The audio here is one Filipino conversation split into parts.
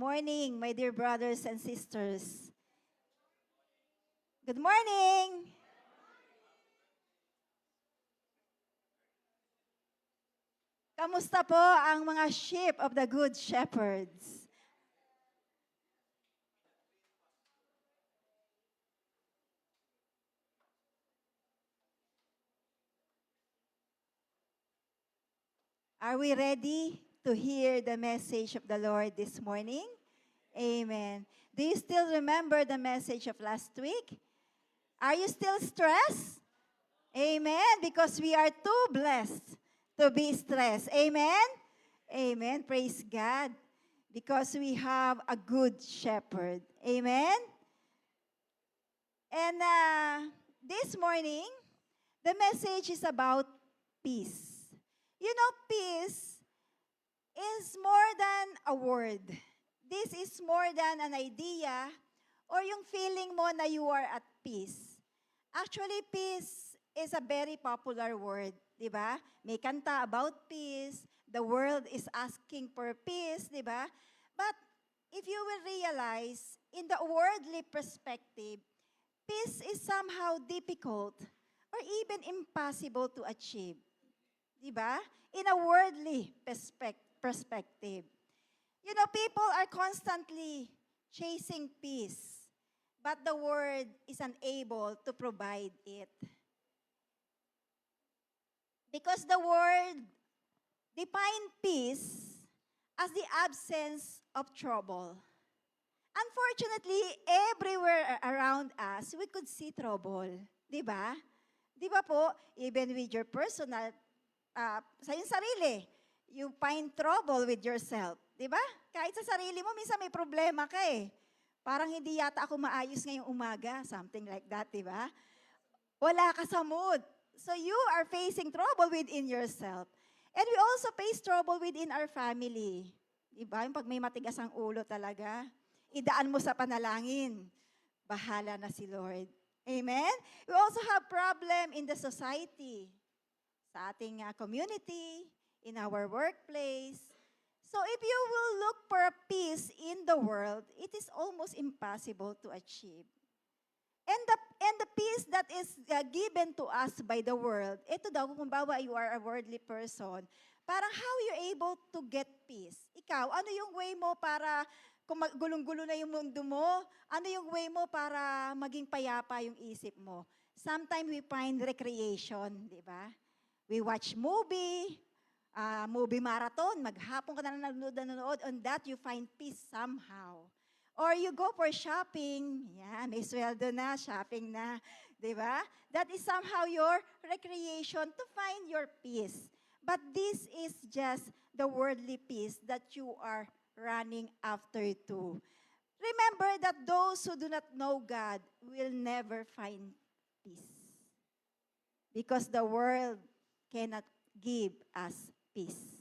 morning, my dear brothers and sisters. Good morning! Kamusta po ang mga sheep of the Good Shepherds? Are we ready to hear the message of the Lord this morning? Amen. Do you still remember the message of last week? Are you still stressed? Amen. Because we are too blessed to be stressed. Amen. Amen. Praise God. Because we have a good shepherd. Amen. And this morning, the message is about peace. You know, peace is more than a word. This is more than an idea or yung feeling mo na you are at peace. Actually, peace is a very popular word, di ba? May kanta about peace. The world is asking for peace, di ba? But if you will realize, in the worldly perspective, peace is somehow difficult or even impossible to achieve. Di ba? In a worldly perspective. You know, people are constantly chasing peace, but the world is unable to provide it. Because the world defines peace as the absence of trouble. Unfortunately, everywhere around us, we could see trouble. Di ba? Di ba po, even with your personal, sa iyong sarili, you find trouble with yourself. Di ba? Kahit sa sarili mo, minsan may problema ka eh. Parang hindi yata ako maayos ngayong umaga, something like that, di ba? Wala ka sa mood. So you are facing trouble within yourself. And we also face trouble within our family. Di ba? Yung pag may matigas ang ulo talaga, idaan mo sa panalangin. Bahala na si Lord. Amen? We also have problem in the society, sa ating community, in our workplace. So if you will look for a peace in the world, it is almost impossible to achieve. And the peace that is given to us by the world, ito daw, kung bawa you are a worldly person, parang how you able to get peace? Ikaw, ano yung way mo para, kung gulong-gulo na yung mundo mo, ano yung way mo para maging payapa yung isip mo? Sometimes we find recreation, di ba? We watch movie marathon, maghapon ka na nanonood, on that you find peace somehow. Or you go for shopping, yan, may sweldo na, shopping na, di ba? That is somehow your recreation to find your peace. But this is just the worldly peace that you are running after to. Remember that those who do not know God will never find peace. Because the world cannot give us peace.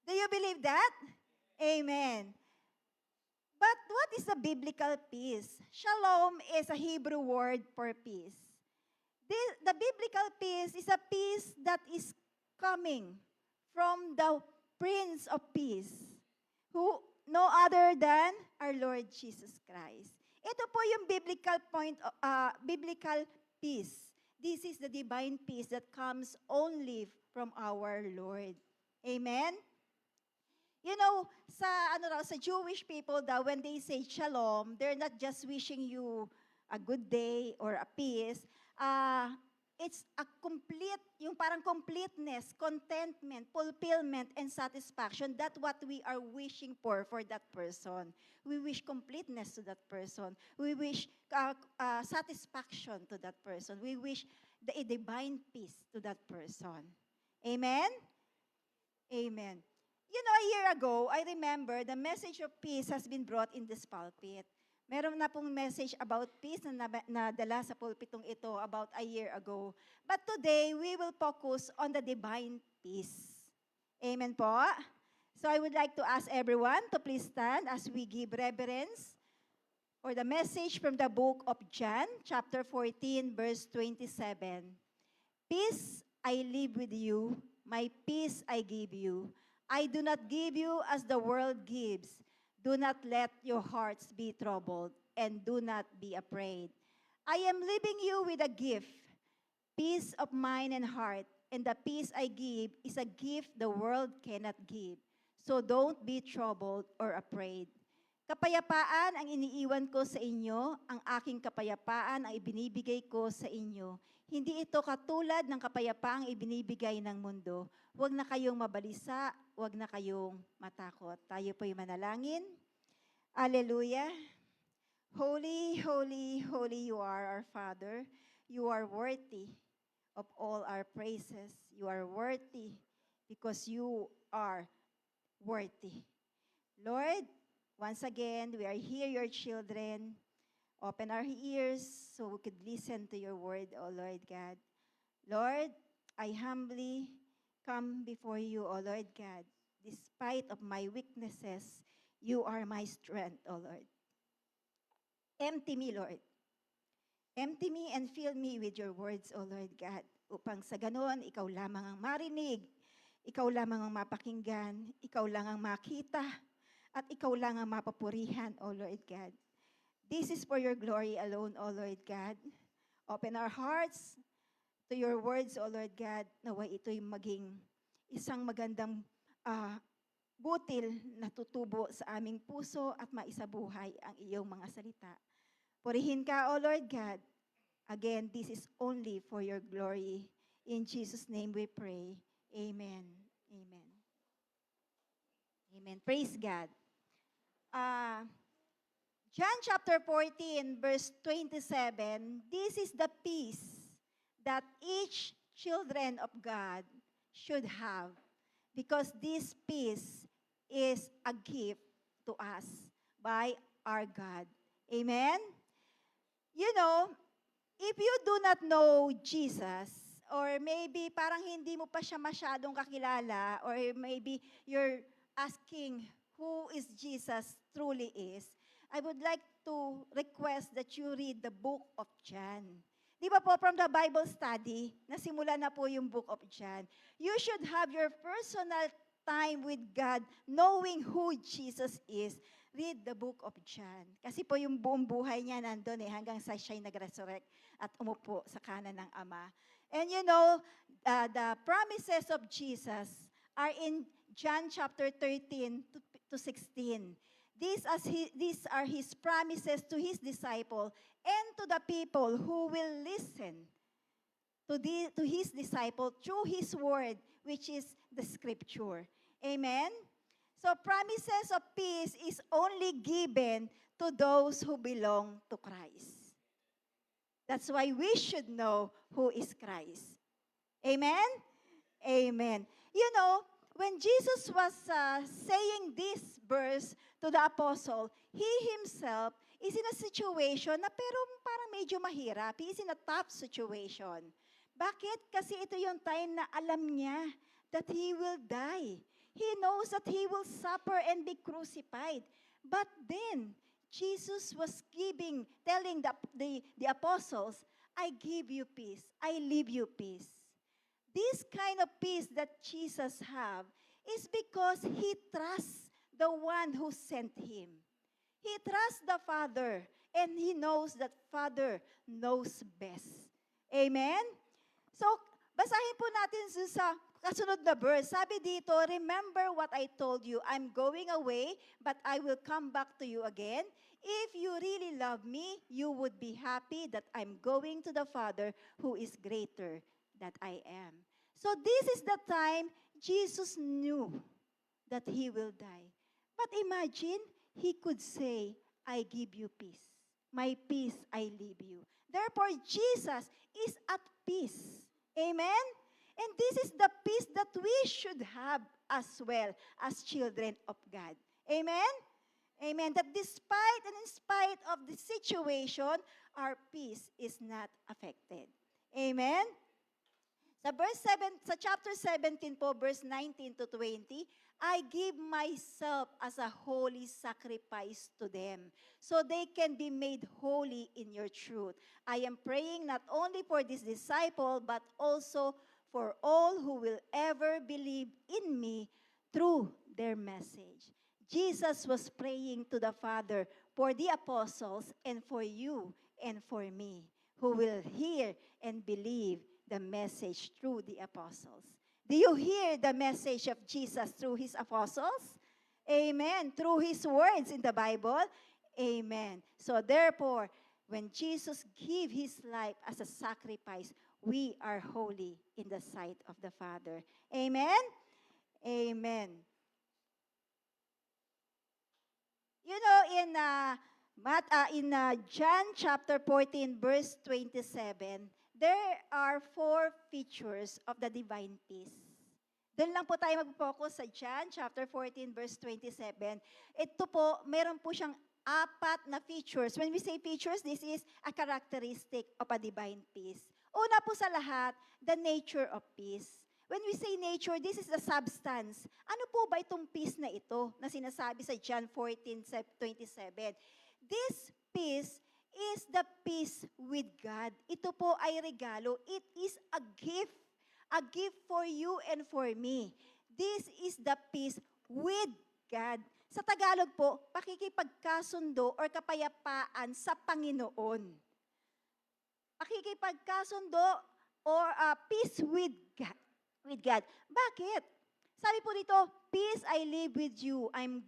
Do you believe that? Amen. But what is the biblical peace? Shalom is a Hebrew word for peace. The biblical peace is a peace that is coming from the Prince of Peace, who no other than our Lord Jesus Christ. Ito po yung biblical peace. This is the divine peace that comes only from our Lord. Amen? You know, sa Jewish people daw, when they say shalom, they're not just wishing you a good day or a peace. It's a complete, yung parang completeness, contentment, fulfillment, and satisfaction. That's what we are wishing for that person. We wish completeness to that person. We wish satisfaction to that person. We wish a divine peace to that person. Amen? Amen. You know, a year ago, I remember the message of peace has been brought in this pulpit. Meron na pong message about peace na nadala sa pulpitong ito about a year ago. But today, we will focus on the divine peace. Amen po? So I would like to ask everyone to please stand as we give reverence for the message from the book of John, chapter 14, verse 27. Peace I leave with you, my peace I give you. I do not give you as the world gives. Do not let your hearts be troubled, and do not be afraid. I am leaving you with a gift, peace of mind and heart, and the peace I give is a gift the world cannot give. So don't be troubled or afraid. Kapayapaan ang iniiwan ko sa inyo, ang aking kapayapaan ang ibinibigay ko sa inyo. Hindi ito katulad ng kapayapaang ibinibigay ng mundo. Huwag na kayong mabalisa, huwag na kayong matakot. Tayo po'y manalangin. Alleluia. Holy, holy, holy you are our Father. You are worthy of all our praises. You are worthy because you are worthy. Lord, once again, we are here, your children. Open our ears so we could listen to your word, O Lord God. Lord, I humbly come before you, O Lord God. Despite of my weaknesses, you are my strength, O Lord. Empty me, Lord. Empty me and fill me with your words, O Lord God, upang sa ganon, ikaw lamang ang marinig, ikaw lamang ang mapakinggan, ikaw lang ang makita, at ikaw lang ang mapapurihan, O Lord God. This is for your glory alone, O Lord God. Open our hearts to your words, O Lord God, naway ito'y maging isang magandang butil na tutubo sa aming puso at maisabuhay ang iyong mga salita. Purihin ka, O Lord God. Again, this is only for your glory. In Jesus' name we pray. Amen. Amen. Amen. Praise God. John chapter 14, verse 27, this is the peace that each children of God should have, because this peace is a gift to us by our God. Amen? You know, if you do not know Jesus, or maybe parang hindi mo pa siya masyadong kakilala, or maybe you're asking who is Jesus truly is, I would like to request that you read the book of John. Di ba po, from the Bible study, nasimula na po yung book of John. You should have your personal time with God, knowing who Jesus is. Read the book of John. Kasi po yung buong buhay niya nandun hanggang sa siya'y nag-resurrect at umupo sa kanan ng Ama. And you know, the promises of Jesus are in John chapter 13 to 16. These are his promises to his disciple and to the people who will listen to his disciple through his word, which is the scripture. Amen? So promises of peace is only given to those who belong to Christ. That's why we should know who is Christ. Amen? Amen. You know, when Jesus was saying this verse to the apostle, he himself is in a situation na pero parang medyo mahirap. He is in a tough situation. Bakit? Kasi ito yung time na alam niya that he will die. He knows that he will suffer and be crucified. But then, Jesus was telling the apostles, I give you peace. I leave you peace. This kind of peace that Jesus have is because he trusts the one who sent him. He trusts the Father, and he knows that Father knows best. Amen? So, basahin po natin sa kasunod na verse. Sabi dito, remember what I told you. I'm going away, but I will come back to you again. If you really love me, you would be happy that I'm going to the Father who is greater that I am. So this is the time Jesus knew that he will die. But imagine, he could say, I give you peace. My peace I leave you. Therefore, Jesus is at peace. Amen? And this is the peace that we should have as well as children of God. Amen? Amen. That despite and in spite of the situation, our peace is not affected. Amen? Sa chapter 17 po, verse 19 to 20, I give myself as a holy sacrifice to them, so they can be made holy in your truth. I am praying not only for this disciple, but also for all who will ever believe in me through their message. Jesus was praying to the Father for the apostles and for you and for me, who will hear and believe the message through the apostles. Do you hear the message of Jesus through his apostles? Amen. Through his words in the Bible? Amen. So therefore, when Jesus gave his life as a sacrifice, we are holy in the sight of the Father. Amen? Amen. You know, in John chapter 14, verse 27, there are 4 features of the divine peace. Doon lang po tayo mag-focus sa John chapter 14, verse 27. Ito po, meron po siyang 4 na features. When we say features, this is a characteristic of a divine peace. Una po sa lahat, the nature of peace. When we say nature, this is the substance. Ano po ba itong peace na ito na sinasabi sa John 14:27? This peace is the peace with God. Ito po ay regalo. It is a gift for you and for me. This is the peace with God. Sa Tagalog po, pakikipagkasundo or kapayapaan sa Panginoon. Pakikipagkasundo or peace with God. Bakit? Sabi po dito, peace I live with you. I'm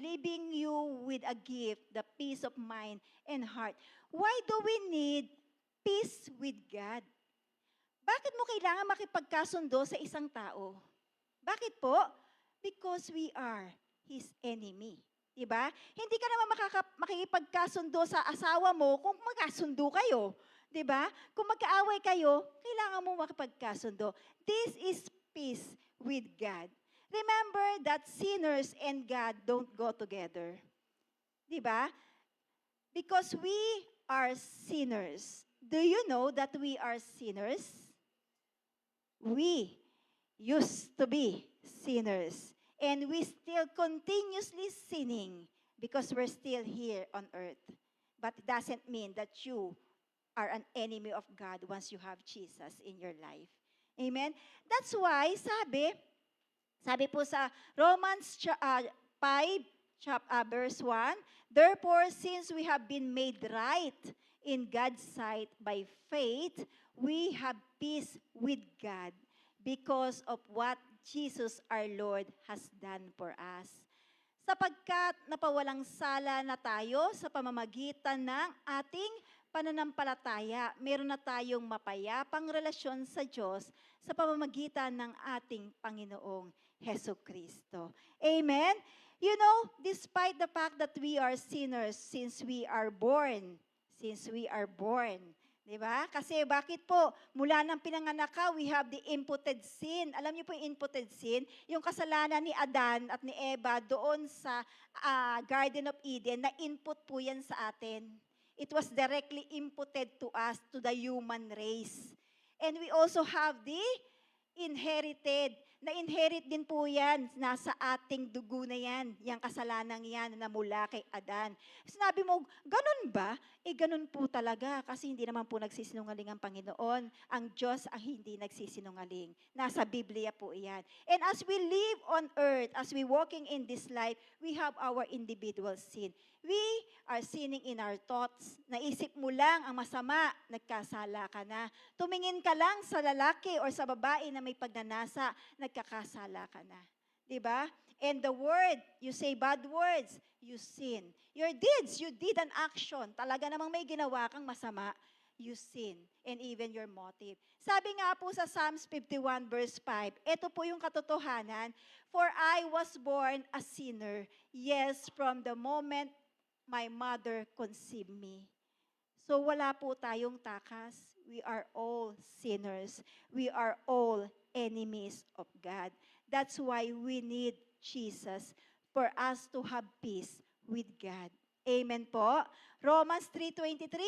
leaving you with a gift, the peace of mind and heart. Why do we need peace with God? Bakit mo kailangan makipagkasundo sa isang tao? Bakit po? Because we are his enemy. Diba? Hindi ka naman makikipagkasundo sa asawa mo kung magkasundo kayo. Diba? Kung magkaaway kayo, kailangan mo makipagkasundo. This is peace with God. Remember that sinners and God don't go together. Diba? Because we are sinners. Do you know that we are sinners? We used to be sinners. And we still continuously sinning because we're still here on earth. But it doesn't mean that you are an enemy of God once you have Jesus in your life. Amen? That's why, sabi po sa Romans 5, verse 1, therefore, since we have been made right in God's sight by faith, we have peace with God because of what Jesus our Lord has done for us. Sapagkat napawalang sala na tayo sa pamamagitan ng ating pananampalataya, meron na tayong mapayapang relasyon sa Diyos sa pamamagitan ng ating Panginoong Hesus Kristo. Amen? You know, despite the fact that we are sinners since we are born, diba? Kasi bakit po? Mula ng pinanganak ka, we have the imputed sin. Alam niyo po yung imputed sin? Yung kasalanan ni Adan at ni Eva doon sa Garden of Eden, na input po yan sa atin. It was directly imputed to us, to the human race. And we also have the inherited. Na-inherit din po yan, nasa ating dugo na yan, yung kasalanan yan na mula kay Adan. Sinabi mo, ganun ba? Ganun po talaga, kasi hindi naman po nagsisinungaling ang Panginoon. Ang Diyos ang hindi nagsisinungaling. Nasa Biblia po yan. And as we live on earth, as we walking in this life, we have our individual sin. We are sinning in our thoughts. Naisip mo lang ang masama, nagkasala ka na. Tumingin ka lang sa lalaki or sa babae na may pagnanasa, nagkakasala ka na. Diba? And the word, you say bad words, you sin. Your deeds, you did an action. Talaga namang may ginawa kang masama, you sin. And even your motive. Sabi nga po sa Psalms 51 verse 5, ito po yung katotohanan, for I was born a sinner, yes, from the moment my mother conceived me. So wala po tayong takas. We are all sinners. We are all enemies of God. That's why we need Jesus for us to have peace with God. Amen po. Romans 3:23,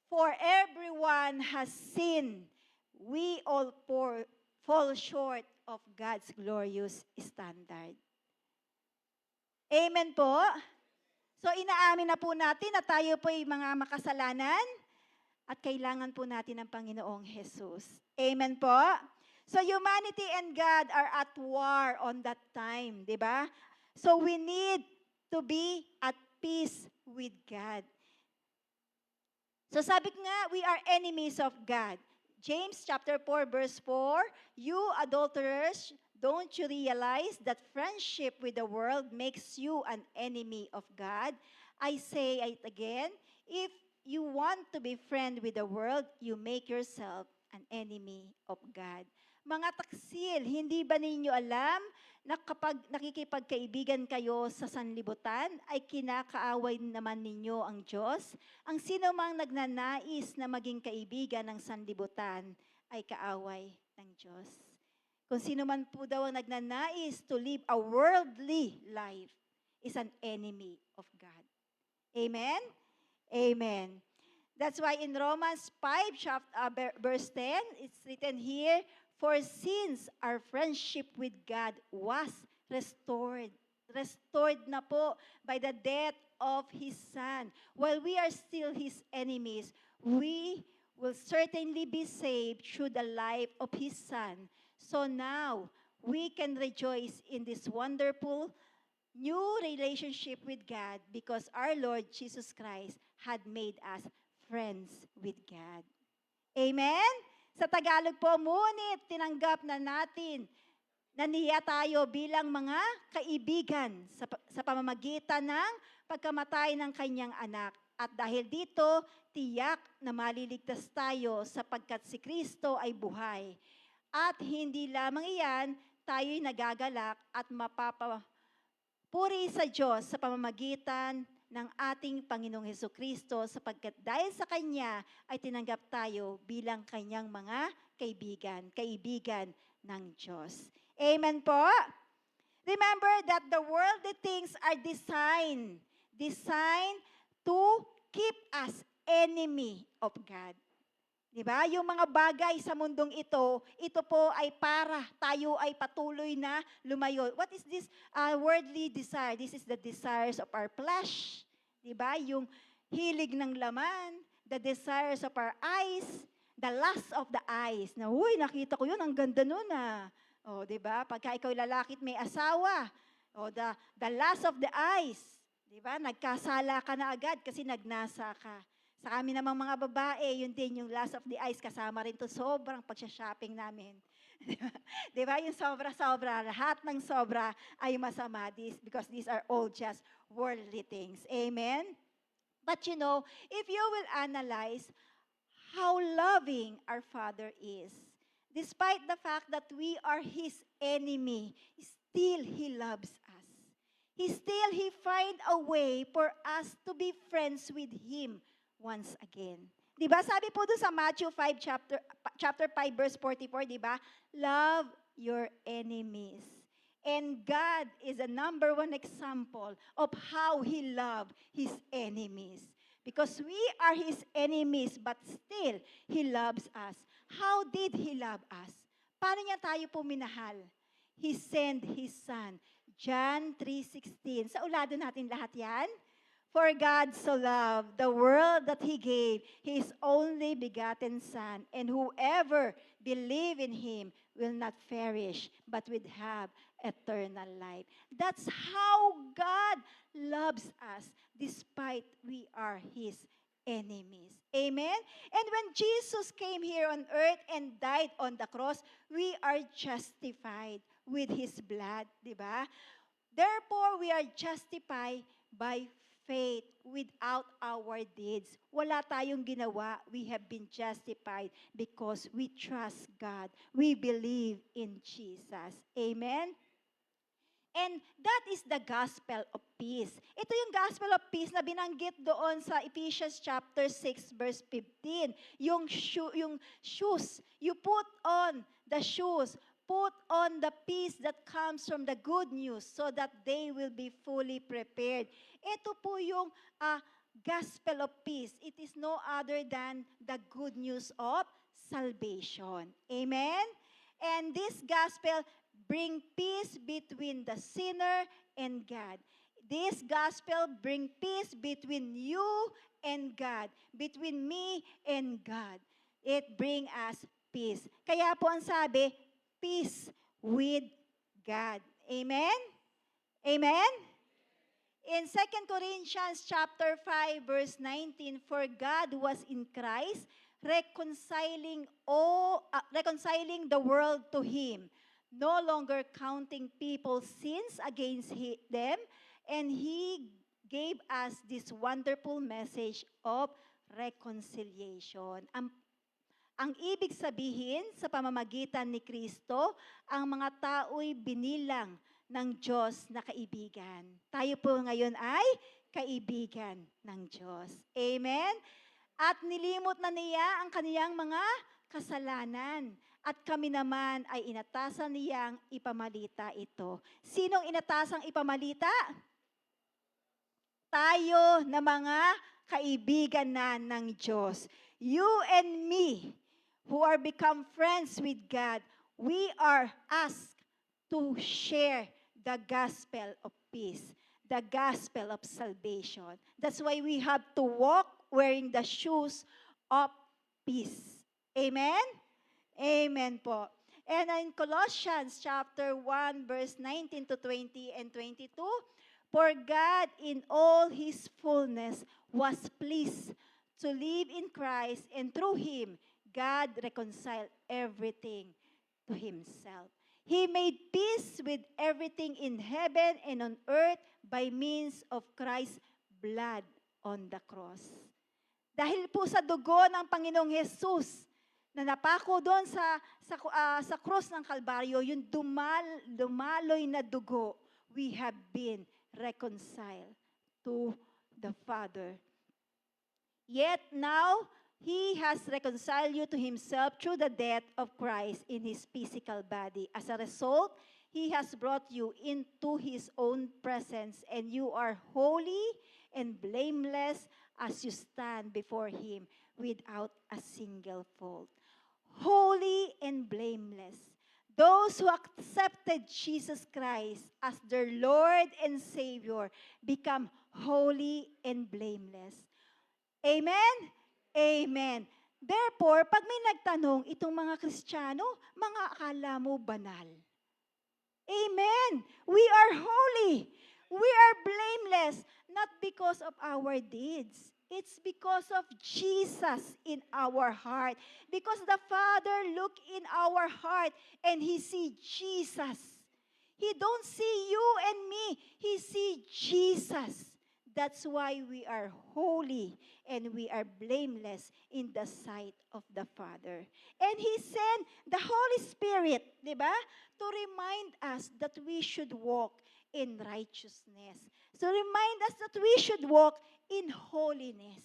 for everyone has sinned. We all fall short of God's glorious standard. Amen po. So inaamin na po natin na tayo po ay mga makasalanan at kailangan po natin ng Panginoong Jesus. Amen po. So humanity and God are at war on that time, di ba? So we need to be at peace with God. So sabi ko nga, we are enemies of God. James chapter 4 verse 4, you adulterers, don't you realize that friendship with the world makes you an enemy of God? I say it again, if you want to be friend with the world, you make yourself an enemy of God. Mga taksil, hindi ba ninyo alam na kapag nakikipagkaibigan kayo sa sanlibutan, ay kinakaaway naman ninyo ang Diyos? Ang sino mang nagnanais na maging kaibigan ng sanlibutan ay kaaway ng Diyos. Kung sino man po daw ang nagnanais to live a worldly life is an enemy of God. Amen? Amen. That's why in Romans 5, verse 10, it's written here, for since our friendship with God was restored na po by the death of His Son. While we are still His enemies, we will certainly be saved through the life of His Son. So now, we can rejoice in this wonderful new relationship with God because our Lord Jesus Christ had made us friends with God. Amen? Sa Tagalog po, ngunit tinanggap na natin na niya tayo bilang mga kaibigan sa pamamagitan ng pagkamatay ng kanyang anak. At dahil dito, tiyak na maliligtas tayo sapagkat si Kristo ay buhay. At hindi lamang iyan, tayo'y nagagalak at mapapapuri sa Diyos sa pamamagitan ng ating Panginoong Hesukristo sapagkat dahil sa Kanya ay tinanggap tayo bilang Kanyang mga kaibigan ng Diyos. Amen po? Remember that the worldly things are designed to keep us enemy of God. Diba? Yung mga bagay sa mundong ito po ay para tayo ay patuloy na lumayo. What is this worldly desire? This is the desires of our flesh. Diba? Yung hilig ng laman, the desires of our eyes, the lust of the eyes. Na, uy, nakita ko yun, ang ganda nun ah. O, diba? Pagka ikaw lalaki may asawa, o the lust of the eyes. Diba? Nagkasala ka na agad kasi nagnasa ka. Sa amin namang mga babae, yun din yung lust of the eyes, kasama rin to sobrang pagsha-shopping namin. Diba? Yung sobra-sobra, lahat ng sobra ay masama because these are all just worldly things. Amen? But you know, if you will analyze how loving our Father is, despite the fact that we are His enemy, still He loves us. He find a way for us to be friends with Him once again. 'Di ba? Sabi po doon sa Matthew 5 chapter 5 verse 44, 'di ba? Love your enemies. And God is a number one example of how He loved His enemies. Because we are His enemies, but still He loves us. How did He love us? Paano niya tayo po minahal? He sent His Son. John 3:16. Sa ulado natin lahat yan. For God so loved the world that He gave His only begotten Son, and whoever believe in Him will not perish, but will have eternal life. That's how God loves us, despite we are His enemies. Amen? And when Jesus came here on earth and died on the cross, we are justified with His blood, di ba? Therefore, we are justified by faith without our deeds. Wala tayong ginawa. We have been justified because we trust God. We believe in Jesus. Amen? And that is the gospel of peace. Ito yung gospel of peace na binanggit doon sa Ephesians chapter 6 verse 15. Yung shoes, you put on the shoes, put on the peace that comes from the good news so that they will be fully prepared. Ito po yung gospel of peace. It is no other than the good news of salvation. Amen? And this gospel bring peace between the sinner and God. This gospel bring peace between you and God, between me and God. It bring us peace. Kaya po ang sabi, peace with God. Amen? Amen? In 2 Corinthians chapter 5 verse 19, for God was in Christ reconciling the world to him, no longer counting people's sins against them, and he gave us this wonderful message of reconciliation. Ang ibig sabihin, sa pamamagitan ni Kristo, ang mga tao'y binilang ng Diyos na kaibigan. Tayo po ngayon ay kaibigan ng Diyos. Amen? At nilimot na niya ang kaniyang mga kasalanan. At kami naman ay inatasan niyang ipamalita ito. Sinong inatasang ipamalita? Tayo na mga kaibigan na ng Diyos. You and me, who are become friends with God, we are asked to share the gospel of peace, the gospel of salvation. That's why we have to walk wearing the shoes of peace. Amen? Amen po. And in Colossians chapter 1, verse 19 to 20 and 22, for God in all his fullness was pleased to live in Christ, and through him, God reconciled everything to himself. He made peace with everything in heaven and on earth by means of Christ's blood on the cross. Dahil po sa dugo ng Panginoong Jesus na napako doon sa cross ng Kalbaryo, yung dumaloy na dugo, we have been reconciled to the Father. Yet now, He has reconciled you to himself through the death of Christ in his physical body. As a result, he has brought you into his own presence, and you are holy and blameless as you stand before him without a single fault. Holy and blameless. Those who accepted Jesus Christ as their Lord and Savior become holy and blameless. Amen? Amen. Therefore, pag may nagtanong, itong mga Kristiyano, mga akala mo banal. Amen. We are holy. We are blameless, not because of our deeds. It's because of Jesus in our heart. Because the Father look in our heart and He see Jesus. He don't see you and me. He see Jesus. That's why we are holy and we are blameless in the sight of the Father. And He sent the Holy Spirit, di ba? To remind us that we should walk in righteousness. To remind us that we should walk in holiness.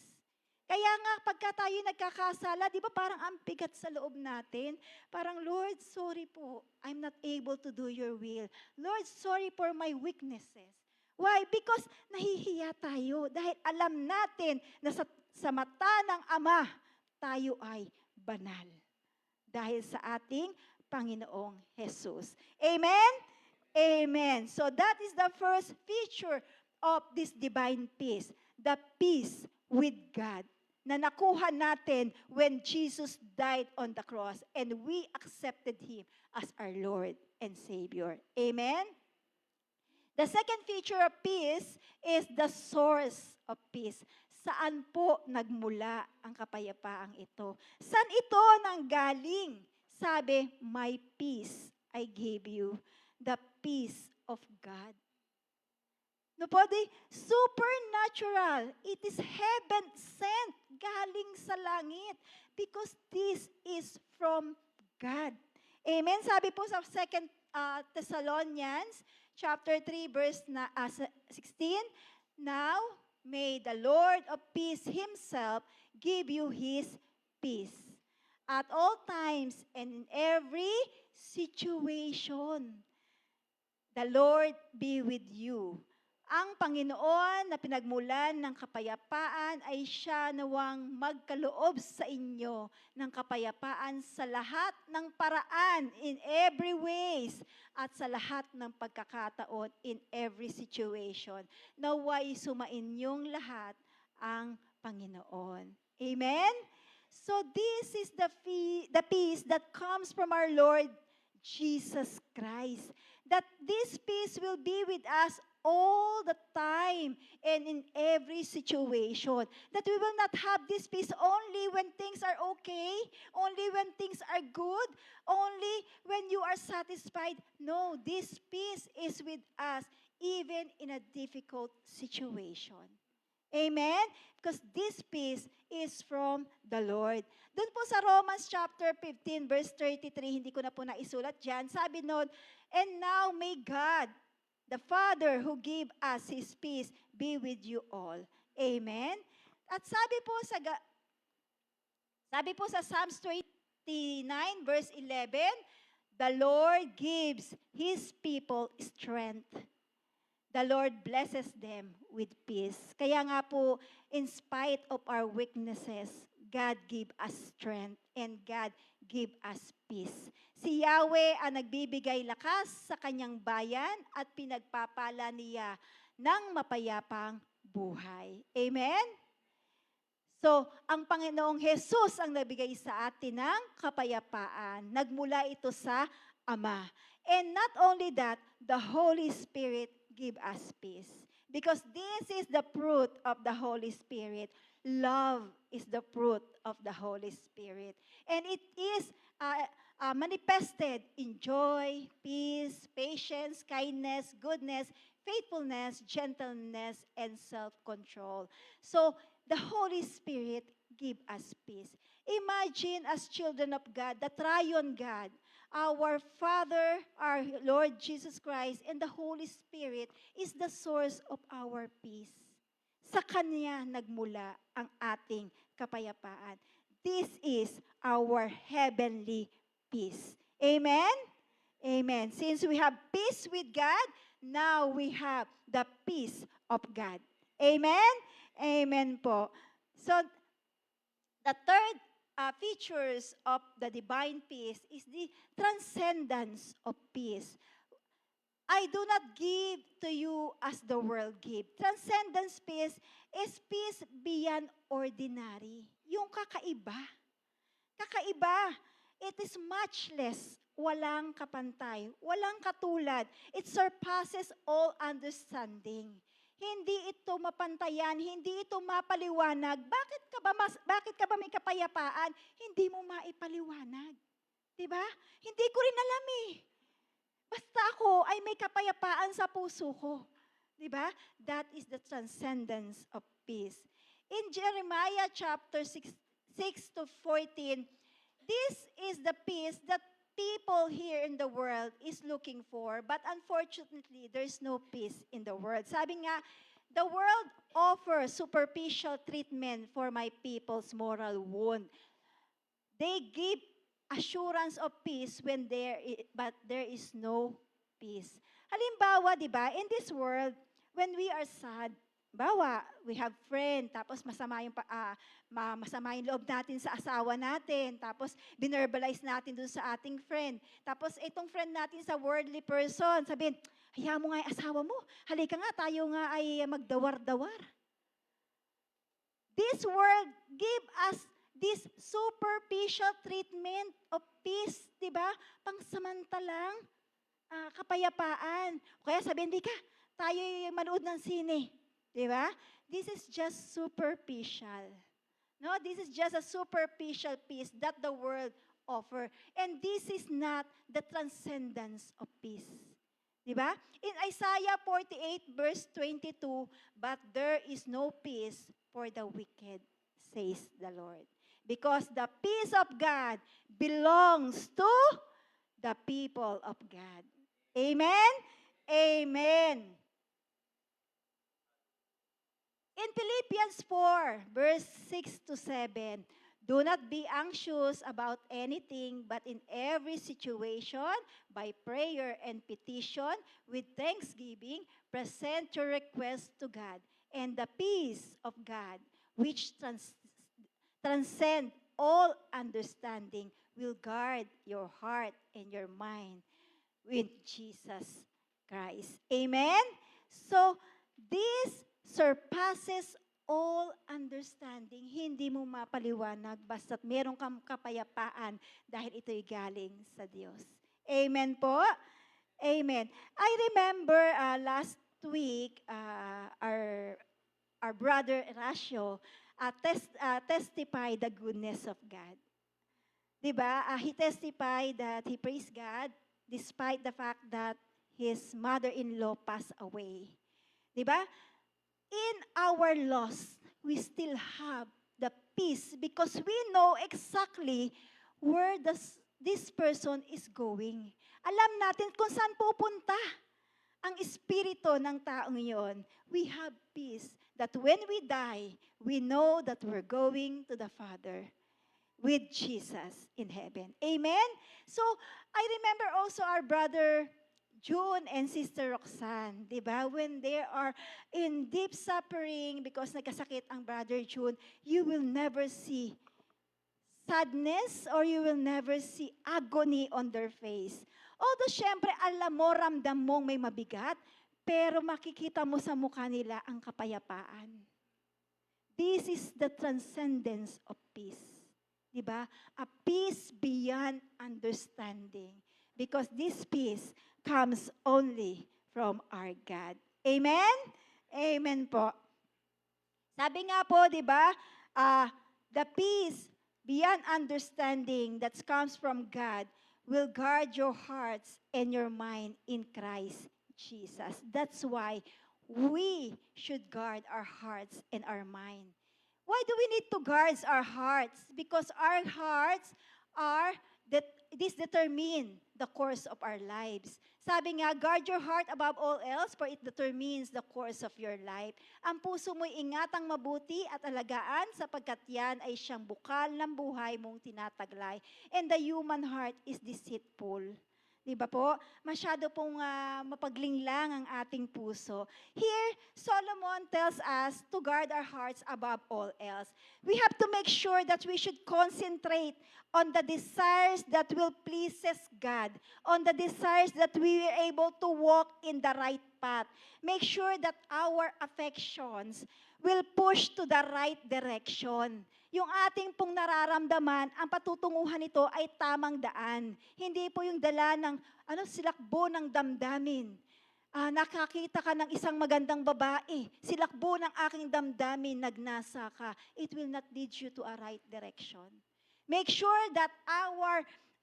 Kaya nga, pagka tayo nagkakasala, di ba parang ang bigat sa loob natin? Parang, Lord, sorry po, I'm not able to do your will. Lord, sorry for my weaknesses. Why? Because nahihiya tayo dahil alam natin na sa mata ng Ama, tayo ay banal. Dahil sa ating Panginoong Jesus. Amen? Amen. So that is the first feature of this divine peace. The peace with God na nakuha natin when Jesus died on the cross and we accepted Him as our Lord and Savior. Amen? The second feature of peace is the source of peace. Saan po nagmula ang kapayapaang ito? Saan ito nanggaling? Sabi, my peace I gave you, the peace of God. No po, supernatural. It is heaven sent, galing sa langit. Because this is from God. Amen? Sabi po sa 2 Thessalonians, chapter 3, verse 16, now may the Lord of peace himself give you his peace at all times and in every situation. The Lord be with you. Ang Panginoon na pinagmulan ng kapayapaan ay siya nawang magkaloob sa inyo ng kapayapaan sa lahat ng paraan, in every ways, at sa lahat ng pagkakataon, in every situation. Naway sumainyong lahat ang Panginoon. Amen? So this is the peace that comes from our Lord Jesus Christ. that this peace will be with us all the time and in every situation. That we will not have this peace only when things are okay, only when things are good, only when you are satisfied. No, this peace is with us even in a difficult situation. Amen? Because this peace is from the Lord. Doon po sa Romans chapter 15 verse 33, hindi ko na po naisulat dyan, sabi noon, and now may God, the Father who gave us His peace, be with you all. Amen? At sabi po sa Psalms 29 verse 11, the Lord gives His people strength. The Lord blesses them with peace. Kaya nga po, in spite of our weaknesses, God give us strength and God give us peace. Si Yahweh ang nagbibigay lakas sa kanyang bayan at pinagpapala niya ng mapayapang buhay. Amen? So, ang Panginoong Jesus ang nagbigay sa atin ng kapayapaan. Nagmula ito sa Ama. And not only that, the Holy Spirit give us peace. Because this is the fruit of the Holy Spirit. Love is the fruit of the Holy Spirit. And it is manifested in joy, peace, patience, kindness, goodness, faithfulness, gentleness, and self-control. So, the Holy Spirit give us peace. Imagine as children of God, the triune God, our Father, our Lord Jesus Christ, and the Holy Spirit is the source of our peace. Sa Kanya nagmula ang ating kapayapaan. This is our heavenly peace. Amen? Amen. Since we have peace with God, now we have the peace of God. Amen? Amen po. So, the third features of the divine peace is the transcendence of peace. I do not give to you as the world give. Transcendence peace is peace beyond ordinary. Yung kakaiba. Kakaiba. It is matchless. Walang kapantay. Walang katulad. It surpasses all understanding. Hindi ito mapantayan, hindi ito mapaliwanag. Bakit ka ba may kapayapaan? Hindi mo maipaliwanag. 'Di ba? Hindi ko rin alam eh. Basta ako ay may kapayapaan sa puso ko. 'Di ba? That is the transcendence of peace. In Jeremiah chapter 6 to 14, this is the peace that people here in the world is looking for, but unfortunately, there's no peace in the world. Sabi nga, the world offers superficial treatment for my people's moral wound. They give assurance of peace but there is no peace. Halimbawa, di ba, in this world, when we are sad, bawa, we have friend, tapos masama yung loob natin sa asawa natin, tapos binerbalize natin dun sa ating friend. Tapos itong friend natin sa worldly person, sabihin, hayaan mo nga yung asawa mo, halika nga, tayo nga ay magdawar-dawar. This world give us this superficial treatment of peace, di ba? Pangsamantalang kapayapaan. Kaya sabihin, di ka, tayo manood ng sine. Diba? This is just superficial. No, this is just a superficial peace that the world offer. And this is not the transcendence of peace. Diba? In Isaiah 48 verse 22, but there is no peace for the wicked, says the Lord. Because the peace of God belongs to the people of God. Amen? Amen. In Philippians 4, verse 6 to 7, do not be anxious about anything, but in every situation, by prayer and petition, with thanksgiving, present your requests to God. And the peace of God, which transcends all understanding, will guard your heart and your mind with Jesus Christ. Amen? So, this surpasses all understanding. Hindi mo mapaliwanag basta't meron kang kapayapaan dahil ito'y galing sa Diyos. Amen po? Amen. I remember last week, our brother Rasio testified the goodness of God. Diba? He testified that he praised God despite the fact that his mother-in-law passed away. Diba? In our loss, we still have the peace because we know exactly where this person is going. Alam natin kung saan pupunta ang espiritu ng taong iyon. We have peace that when we die, we know that we're going to the Father with Jesus in heaven. Amen? So, I remember also our brother June and Sister Roxanne, di ba? When they are in deep suffering because nagkasakit ang brother June, you will never see sadness or you will never see agony on their face. Although, syempre, alam mo, ramdam mong may mabigat, pero makikita mo sa mukha nila ang kapayapaan. This is the transcendence of peace. Diba? A peace beyond understanding. Because this peace comes only from our God. Amen? Amen po. Sabi nga po, di ba, the peace beyond understanding that comes from God will guard your hearts and your mind in Christ Jesus. That's why we should guard our hearts and our mind. Why do we need to guard our hearts? Because our hearts are this determine the course of our lives. Sabi nga, guard your heart above all else, for it determines the course of your life. Ang puso mo'y ingatang mabuti at alagaan, sapagkat yan ay siyang bukal ng buhay mong tinataglay. And the human heart is deceitful. Di ba po? Masyado pong mapaglinglang ang ating puso. Here, Solomon tells us to guard our hearts above all else. We have to make sure that we should concentrate on the desires that will pleases God, on the desires that we are able to walk in the right path. Make sure that our affections will push to the right direction. Yung ating pong nararamdaman, ang patutunguhan nito ay tamang daan. Hindi po yung dala ng silakbo ng damdamin. Nakakita ka ng isang magandang babae, silakbo ng aking damdamin, nagnasa ka. It will not lead you to a right direction. Make sure that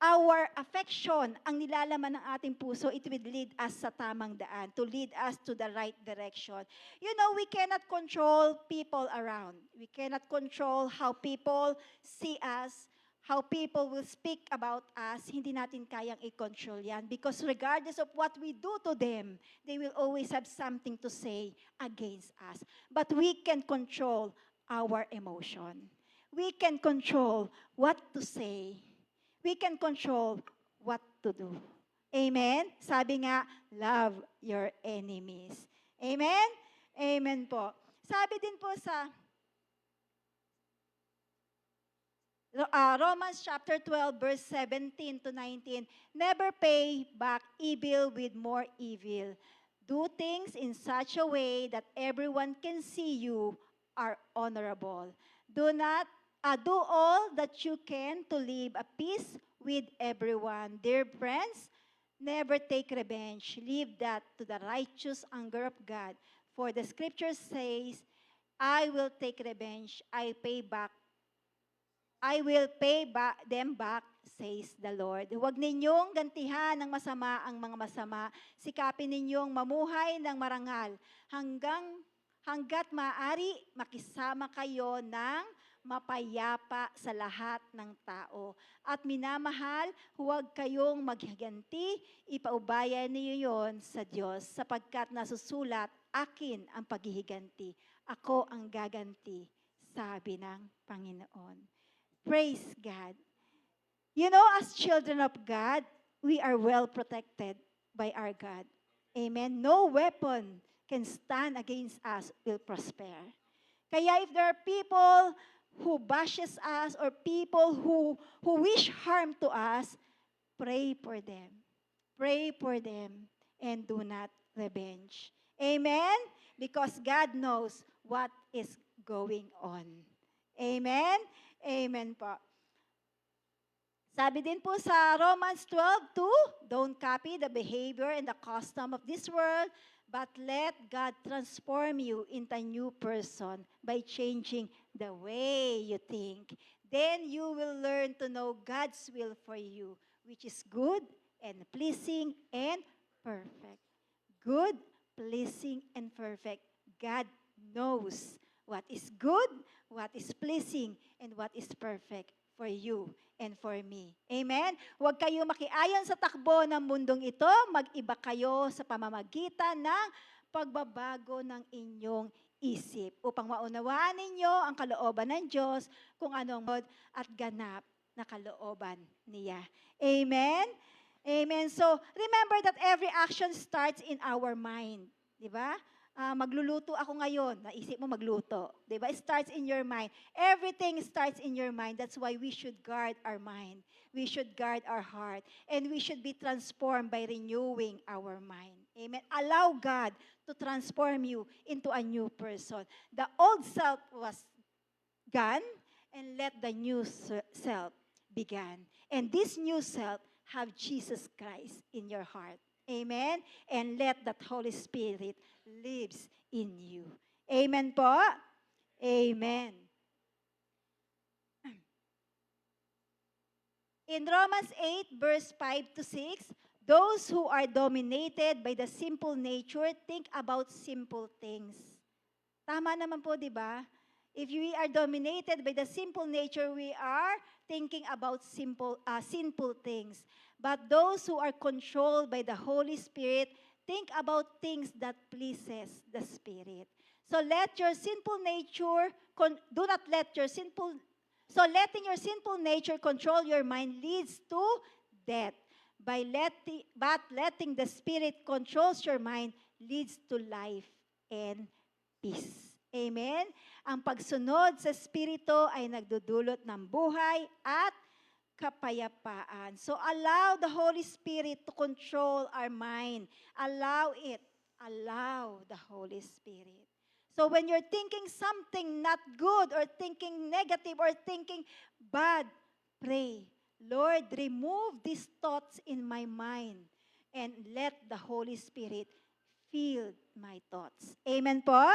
our affection, ang nilalaman ng ating puso, it will lead us sa tamang daan, to lead us to the right direction. You know, we cannot control people around. We cannot control how people see us, how people will speak about us. Hindi natin kayang i-control yan because regardless of what we do to them, they will always have something to say against us. But we can control our emotion. We can control what to say. We can control what to do. Amen? Sabi nga, love your enemies. Amen? Amen po. Sabi din po sa Romans chapter 12, verse 17 to 19, never pay back evil with more evil. Do things in such a way that everyone can see you are honorable. Do all that you can to live a peace with everyone. Dear friends, never take revenge. Leave that to the righteous anger of God. For the scripture says, I will take revenge. I will pay them back, says the Lord. Huwag ninyong gantihan ng masama ang mga masama. Sikapin ninyong mamuhay ng marangal hanggat maaari makisama kayo ng mapayapa sa lahat ng tao. At minamahal, huwag kayong maghiganti, ipaubayan niyo yon sa Diyos, sapagkat nasusulat, akin ang paghihiganti. Ako ang gaganti, sabi ng Panginoon. Praise God. You know, as children of God, we are well protected by our God. Amen. No weapon can stand against us will prosper. Kaya if there are people who bashes us or people who wish harm to us, pray for them. Pray for them and do not revenge. Amen? Because God knows what is going on. Amen? Amen po. Sabi din po sa Romans 12:2, don't copy the behavior and the custom of this world, but let God transform you into a new person by changing the way you think. Then you will learn to know God's will for you, which is good and pleasing and perfect. Good, pleasing, and perfect. God knows what is good, what is pleasing, and what is perfect for you and for me. Amen? Huwag kayo makiayon sa takbo ng mundong ito. Mag-iba kayo sa pamamagitan ng pagbabago ng inyong isip upang maunawaan ninyo ang kalooban ng Diyos kung anong at ganap na kalooban niya. Amen? Amen. So, remember that every action starts in our mind. Di ba? Magluluto ako ngayon. Naisip mo magluto. Di ba? It starts in your mind. Everything starts in your mind. That's why we should guard our mind. We should guard our heart. And we should be transformed by renewing our mind. Amen. Allow God to transform you into a new person. The old self was gone, and let the new self begin. And this new self have Jesus Christ in your heart. Amen? And let that Holy Spirit lives in you. Amen po? Amen. In Romans 8, verse 5 to 6, those who are dominated by the simple nature think about simple things. Tama naman po, di ba? If we are dominated by the simple nature, we are thinking about sinful things. But those who are controlled by the Holy Spirit think about things that pleases the Spirit. So let your sinful nature, do not let your sinful, so letting your sinful nature control your mind leads to death. But letting the Spirit controls your mind leads to life and peace. Amen? Ang pagsunod sa Espiritu ay nagdudulot ng buhay at kapayapaan. So allow the Holy Spirit to control our mind. Allow it. Allow the Holy Spirit. So when you're thinking something not good or thinking negative or thinking bad, pray, Lord, remove these thoughts in my mind and let the Holy Spirit fill my thoughts. Amen po?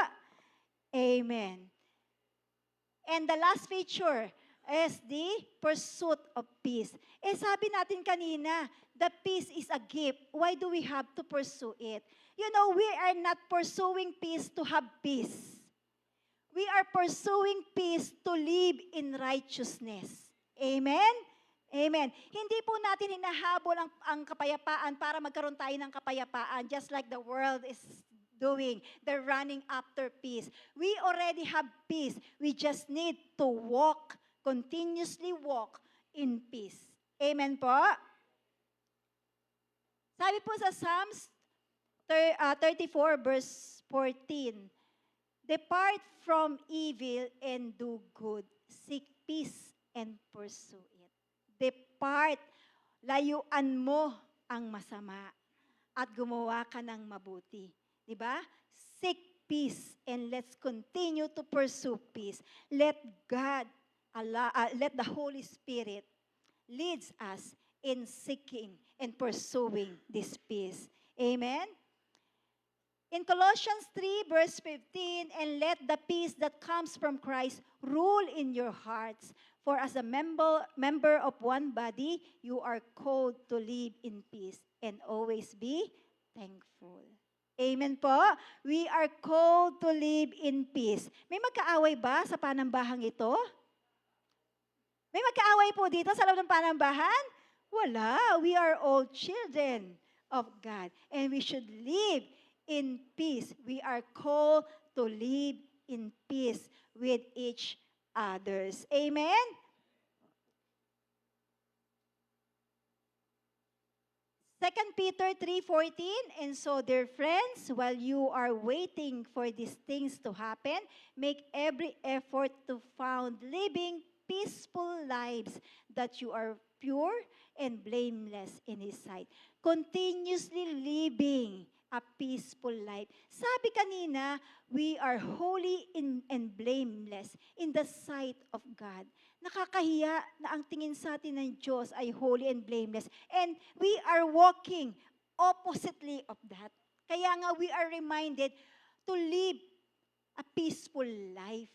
Amen. And the last feature is the pursuit of peace. Sabi natin kanina, the peace is a gift. Why do we have to pursue it? You know, we are not pursuing peace to have peace. We are pursuing peace to live in righteousness. Amen? Amen. Hindi po natin hinahabol ang kapayapaan para magkaroon tayo ng kapayapaan, just like the world is doing. They're running after peace. We already have peace. We just need to continuously walk in peace. Amen po? Sabi po sa Psalms 34 verse 14, depart from evil and do good. Seek peace and pursue it. Depart, layuan mo ang masama at gumawa ka ng mabuti. Diba? Seek peace and let's continue to pursue peace. Let the Holy Spirit leads us in seeking and pursuing this peace. Amen? In Colossians 3 verse 15, and let the peace that comes from Christ rule in your hearts. For as a member of one body, you are called to live in peace and always be thankful. Amen po? We are called to live in peace. May magkaaway ba sa panambahang ito? May magkaaway po dito sa loob ng panambahan? Wala. We are all children of God. And we should live in peace. We are called to live in peace with each others. Amen? Second Peter 3:14, and so, dear friends, while you are waiting for these things to happen, make every effort to found living peaceful lives, that you are pure and blameless in His sight. Continuously living a peaceful life. Sabi kanina, we are holy and blameless in the sight of God. Nakakahiya na ang tingin sa atin ng Diyos ay holy and blameless. And we are walking oppositely of that. Kaya nga we are reminded to live a peaceful life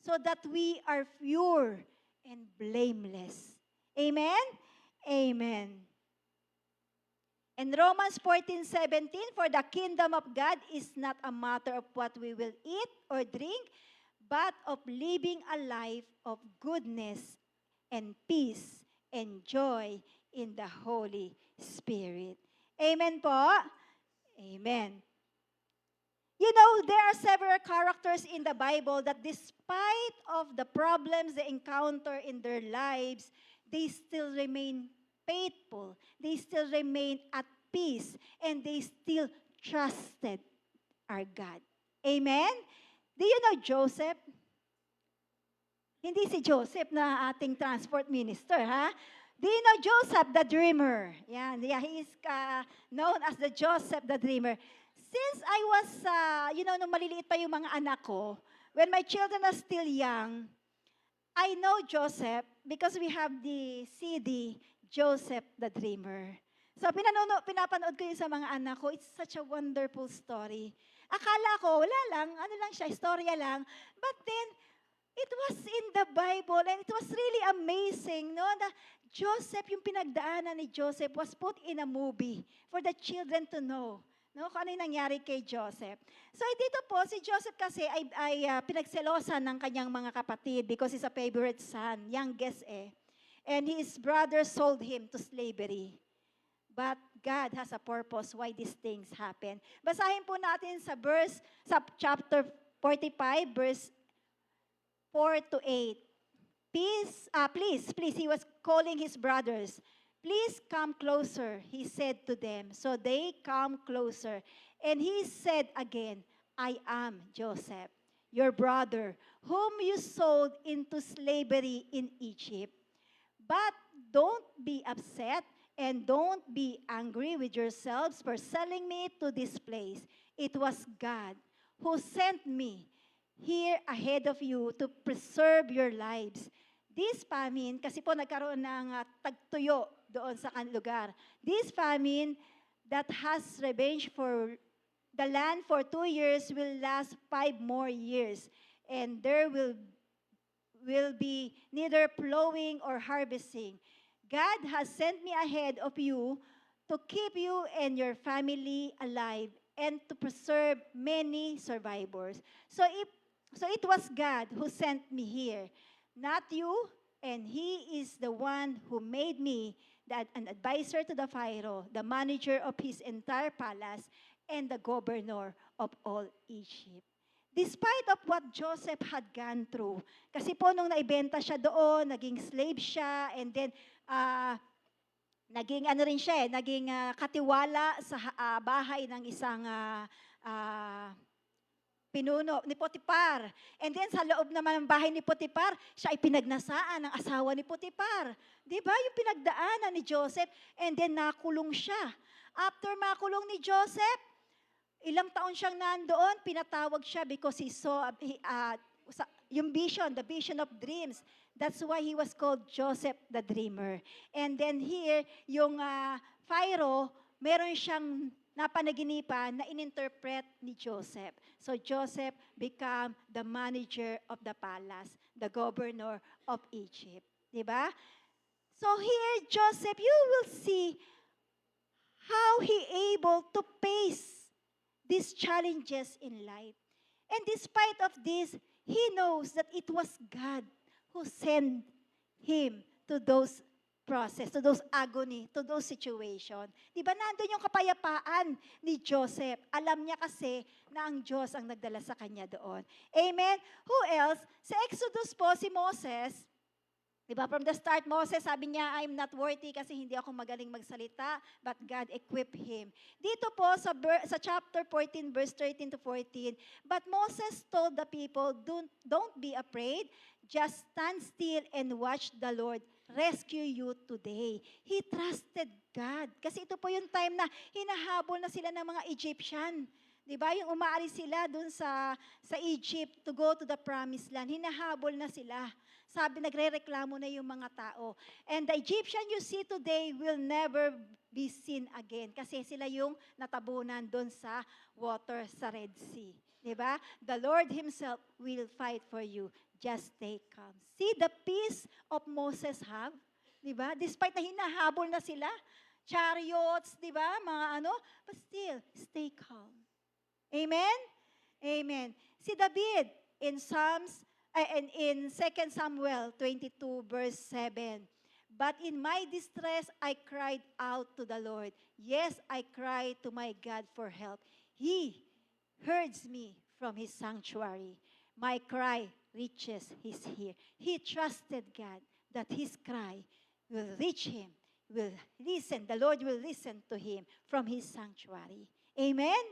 so that we are pure and blameless. Amen? Amen. And Romans 14:17, for the kingdom of God is not a matter of what we will eat or drink, but of living a life of goodness and peace and joy in the Holy Spirit. Amen po? Amen. You know, there are several characters in the Bible that despite of the problems they encounter in their lives, they still remain faithful. They still remain at peace. And they still trusted our God. Amen? Do you know Joseph? Hindi si Joseph na ating transport minister, ha? Do you know Joseph the dreamer? Yeah, he is known as the Joseph the dreamer. Since I was, nung maliliit pa yung mga anak ko, when my children are still young, I know Joseph because we have the CD, Joseph the Dreamer. So pinapanood ko yun sa mga anak ko. It's such a wonderful story. Akala ko, wala lang, ano lang siya, istorya lang. But then, it was in the Bible and it was really amazing, no? Na Joseph, yung pinagdaanan ni Joseph was put in a movie for the children to know. No, kung ano yung nangyari kay Joseph. So dito po, si Joseph kasi ay pinagselosan ng kanyang mga kapatid because he's a favorite son, youngest eh. And his brother sold him to slavery. But God has a purpose why these things happen. Basahin po natin sa chapter 45, verse 4 to 8. Please, he was calling his brothers. Please come closer, he said to them. So they come closer. And he said again, I am Joseph, your brother, whom you sold into slavery in Egypt. But don't be upset and don't be angry with yourselves for selling me to this place. It was God who sent me here ahead of you to preserve your lives. This famine, kasi po nagkaroon ng tagtuyo doon sa lugar. This famine that has revenge for the land for 2 years will last 5 more years. And there will be neither plowing or harvesting. God has sent me ahead of you to keep you and your family alive and to preserve many survivors. So it was God who sent me here, not you, and He is the one who made me an advisor to the Pharaoh, the manager of his entire palace, and the governor of all Egypt. Despite of what Joseph had gone through, kasi po nung naibenta siya doon, naging slave siya, and then naging katiwala sa bahay ng isang pinuno ni Potiphar. And then sa loob naman ng bahay ni Potiphar, siya ay pinagnasaan ng asawa ni Potiphar. Di ba? Yung pinagdaanan ni Joseph, and then nakulong siya. After makulong ni Joseph, ilang taon siyang nandoon, pinatawag siya because he saw yung vision, the vision of dreams. That's why he was called Joseph the Dreamer. And then here, yung Pharaoh, meron siyang napanaginipan na ininterpret ni Joseph. So Joseph became the manager of the palace, the governor of Egypt. Diba? So here, Joseph, you will see how he able to face these challenges in life. And despite of this, he knows that it was God who sent him to those process, to those agony, to those situation. Di ba nandun yung kapayapaan ni Joseph? Alam niya kasi na ang Diyos ang nagdala sa kanya doon. Amen? Who else? Sa Exodus po, si Moses, di ba, from the start, Moses, sabi niya, I'm not worthy kasi hindi ako magaling magsalita, but God equipped him. Dito po, sa chapter 14, verse 13 to 14, but Moses told the people, don't be afraid, just stand still and watch the Lord rescue you today. He trusted God. Kasi ito po yung time na hinahabol na sila ng mga Egyptian. Di ba? Yung umaalis sila dun sa Egypt to go to the promised land, hinahabol na sila. Sabi, nagre-reklamo na yung mga tao. And the Egyptian you see today will never be seen again. Kasi sila yung natabunan dun sa water, sa Red Sea. Di ba? The Lord Himself will fight for you. Just stay calm. See the peace of Moses have? Di ba? Despite na hinahabol na sila, chariots, di ba? Mga ano, but still, stay calm. Amen? Amen. Si David in in 2 Samuel 22 verse 7. But in my distress I cried out to the Lord. Yes, I cried to my God for help. He hears me from his sanctuary. My cry reaches his ear. He trusted God that his cry will reach him, will listen. The Lord will listen to him from his sanctuary. Amen?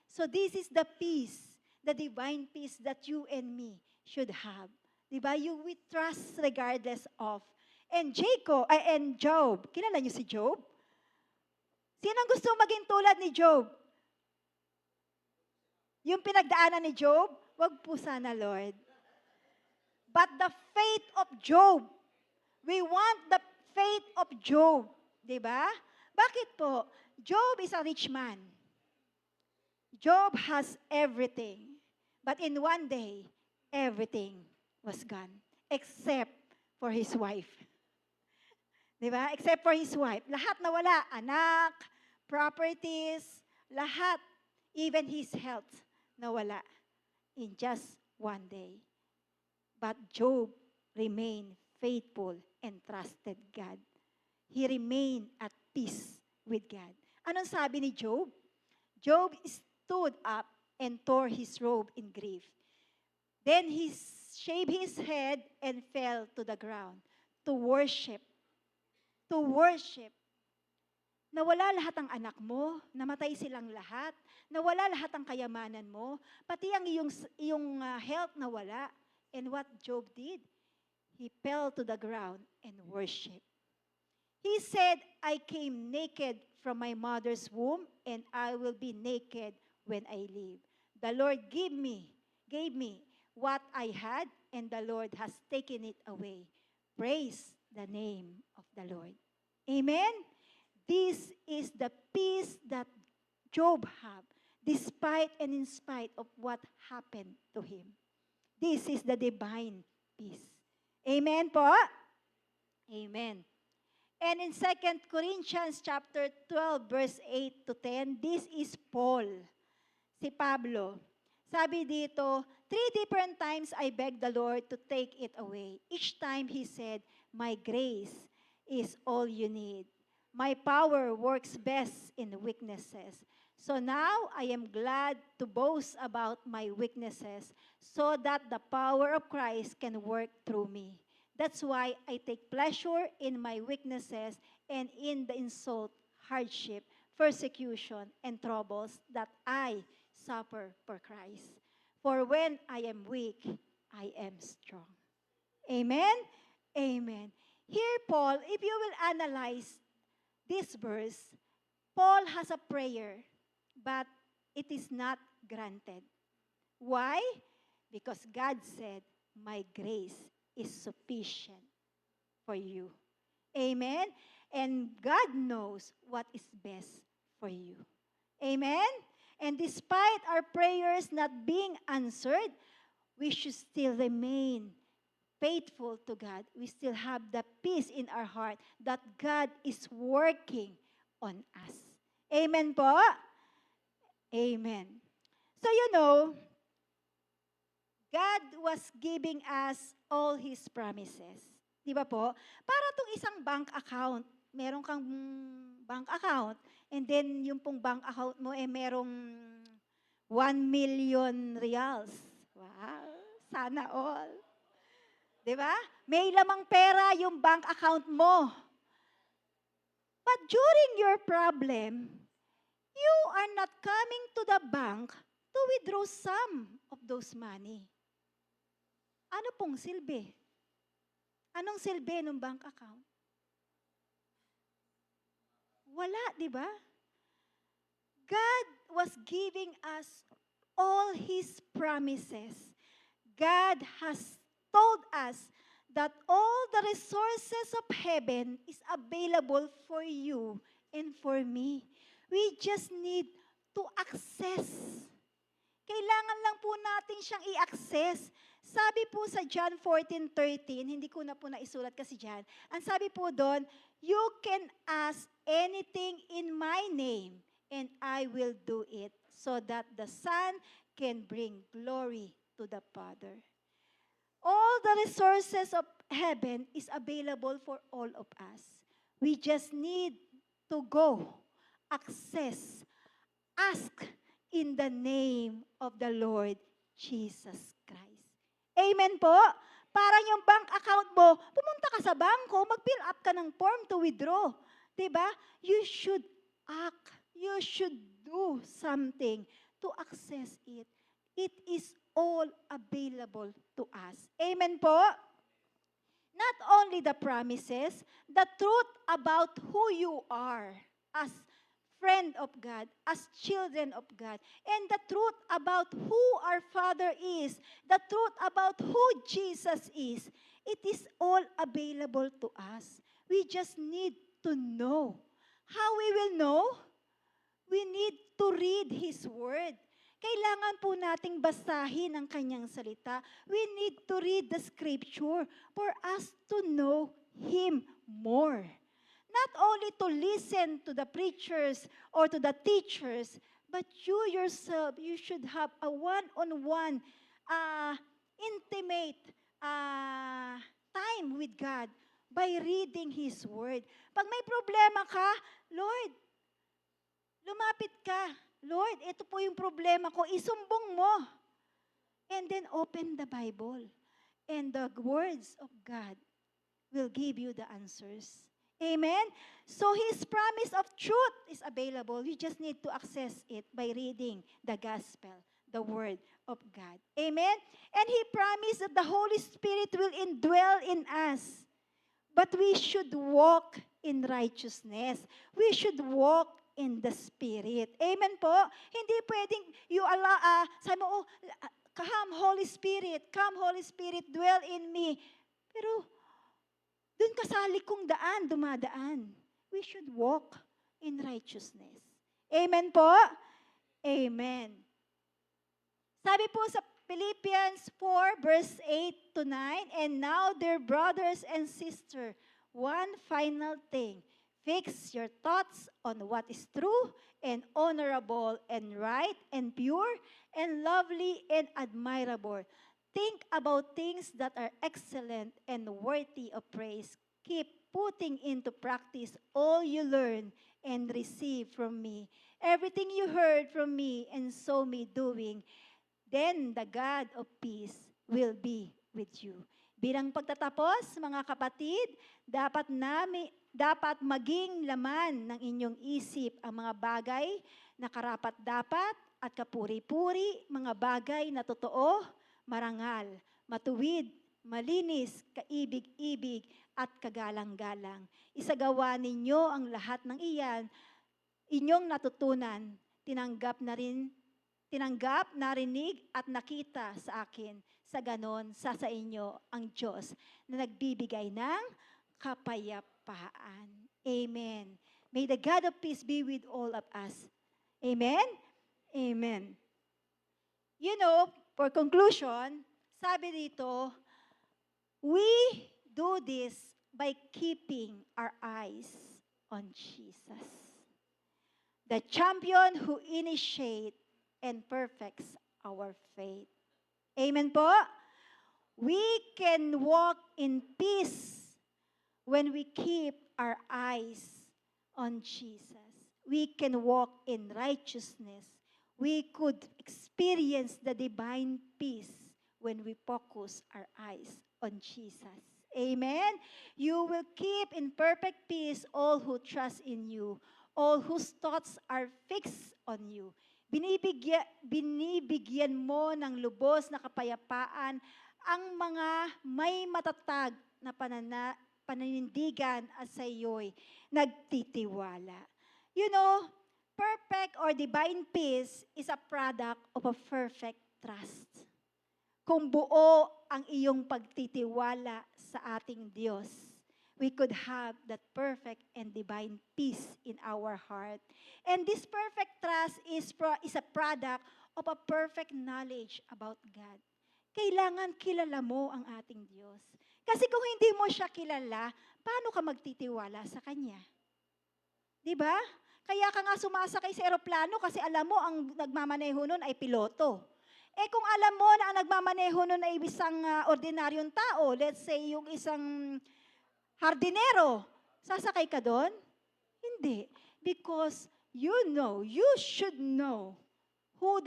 So this is the peace, the divine peace that you and me should have. Diba? You will trust regardless of. And Job, kilala niyo si Job? Sino gusto maging tulad ni Job? Yung pinagdaanan ni Job? Wag po sana, Lord. But the faith of Job, we want the faith of Job. Diba? Bakit po? Job is a rich man. Job has everything. But in one day, everything was gone. Except for his wife. Diba? Except for his wife. Lahat nawala. Anak, properties, lahat. Even his health nawala. In just one day. But Job remained faithful and trusted God. He remained at peace with God. Anong sabi ni Job? Job stood up and tore his robe in grief. Then he shaved his head and fell to the ground to worship. To worship. Nawala lahat ang anak mo, namatay silang lahat, nawala lahat ang kayamanan mo, pati ang iyong health nawala. And what Job did? He fell to the ground and worshiped. He said, I came naked from my mother's womb, and I will be naked when I leave. The Lord gave me what I had, and the Lord has taken it away. Praise the name of the Lord. Amen? This is the peace that Job had, despite and in spite of what happened to him. This is the divine peace. Amen po? Amen. And in 2 Corinthians chapter 12, verse 8 to 10, this is Paul, si Pablo. Sabi dito, 3 different times I begged the Lord to take it away. Each time he said, my grace is all you need. My power works best in weaknesses. So now I am glad to boast about my weaknesses so that the power of Christ can work through me. That's why I take pleasure in my weaknesses and in the insult, hardship, persecution, and troubles that I suffer for Christ. For when I am weak, I am strong. Amen? Amen. Here, Paul, if you will analyze this verse, Paul has a prayer, but it is not granted. Why? Because God said, my grace is sufficient for you. Amen? And God knows what is best for you. Amen? And despite our prayers not being answered, we should still remain faithful to God. We still have the peace in our heart that God is working on us. Amen po? Amen. So God was giving us all His promises. Di ba po? Para itong isang bank account, meron kang bank account, and then yung pong bank account mo, merong 1 million reals. Wow, sana all. Di ba? May lamang pera yung bank account mo. But during your problem, you are not coming to the bank to withdraw some of those money. Ano pong silbi? Anong silbi ng bank account? Wala, di ba? God was giving us all His promises. God has told us that all the resources of heaven is available for you and for me. We just need to access. Kailangan lang po natin siyang i-access. Sabi po sa John 14:13, hindi ko na po naisulat kasi dyan, ang sabi po doon, you can ask anything in my name and I will do it so that the Son can bring glory to the Father. All the resources of heaven is available for all of us. We just need to go, access, ask in the name of the Lord Jesus Christ. Amen po? Parang yung bank account mo, pumunta ka sa bangko, mag-fill up ka ng form to withdraw. Diba? You should act. You should do something to access it. It is all available to us. Amen po? Not only the promises, the truth about who you are as friend of God, as children of God, and the truth about who our Father is, the truth about who Jesus is, it is all available to us. We just need to know. How we will know? We need to read His Word. Kailangan po nating basahin ang kanyang salita. We need to read the Scripture for us to know Him more. Not only to listen to the preachers or to the teachers, but you yourself, you should have a one-on-one, intimate time with God by reading His Word. Pag may problema ka, Lord, lumapit ka. Lord, ito po yung problema ko. Isumbong mo. And then open the Bible. And the words of God will give you the answers. Amen? So His promise of truth is available. You just need to access it by reading the gospel, the word of God. Amen? And He promised that the Holy Spirit will indwell in us. But we should walk in righteousness. We should walk in the Spirit. Amen po? Hindi pwedeng sabi mo, come Holy Spirit, dwell in me. Pero, dun ka sa likong daan, dumadaan. We should walk in righteousness. Amen po? Amen. Sabi po sa Philippians 4 verse 8 to 9, and now, dear brothers and sisters, one final thing. Fix your thoughts on what is true and honorable and right and pure and lovely and admirable. Think about things that are excellent and worthy of praise. Keep putting into practice all you learn and receive from me. Everything you heard from me and saw me doing, then the God of peace will be with you. Bilang pagtatapos, mga kapatid, dapat maging laman ng inyong isip ang mga bagay na karapat-dapat at kapuri-puri, mga bagay na totoo, marangal, matuwid, malinis, kaibig-ibig, at kagalang-galang. Isagawa ninyo ang lahat ng iyan, inyong natutunan, tinanggap, narinig, at nakita sa akin. Sa ganon, sa inyo ang Diyos na nagbibigay ng kapayapaan. Amen. May the God of peace be with all of us. Amen? Amen. You know, for conclusion, sabi dito, we do this by keeping our eyes on Jesus, the champion who initiates and perfects our faith. Amen po? We can walk in peace when we keep our eyes on Jesus. We can walk in righteousness. We could experience the divine peace when we focus our eyes on Jesus. Amen? You will keep in perfect peace all who trust in you, all whose thoughts are fixed on you. Binibigyan mo ng lubos na kapayapaan ang mga may matatag na paninindigan at sa iyo'y nagtitiwala. You know, perfect or divine peace is a product of a perfect trust. Kung buo ang iyong pagtitiwala sa ating Diyos, we could have that perfect and divine peace in our heart. And this perfect trust is a product of a perfect knowledge about God. Kailangan kilala mo ang ating Diyos. Kasi kung hindi mo siya kilala, paano ka magtitiwala sa Kanya? Di ba? Kaya ka nga sumasakay sa eroplano kasi alam mo ang nagmamaneho nun ay piloto. Eh kung alam mo na ang nagmamaneho nun ay isang ordinaryong tao, let's say yung isang hardinero, sasakay ka doon? Hindi. Because you should know who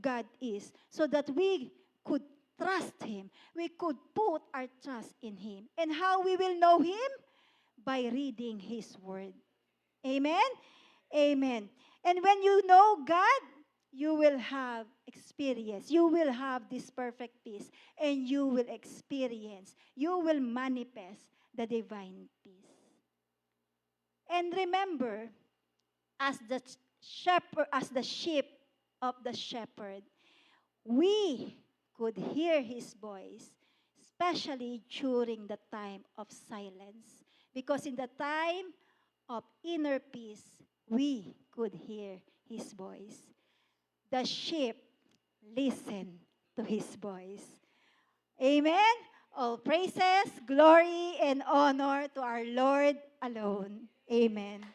God is so that we could trust Him. We could put our trust in Him. And how we will know Him? By reading His Word. Amen? Amen. And when you know God, you will have experience. You will have this perfect peace. And you will experience. You will manifest the divine peace. And remember, as the sheep of the shepherd, we could hear His voice, especially during the time of silence. Because in the time of inner peace, we could hear His voice. The sheep listen to His voice. Amen? All praises, glory, and honor to our Lord alone. Amen.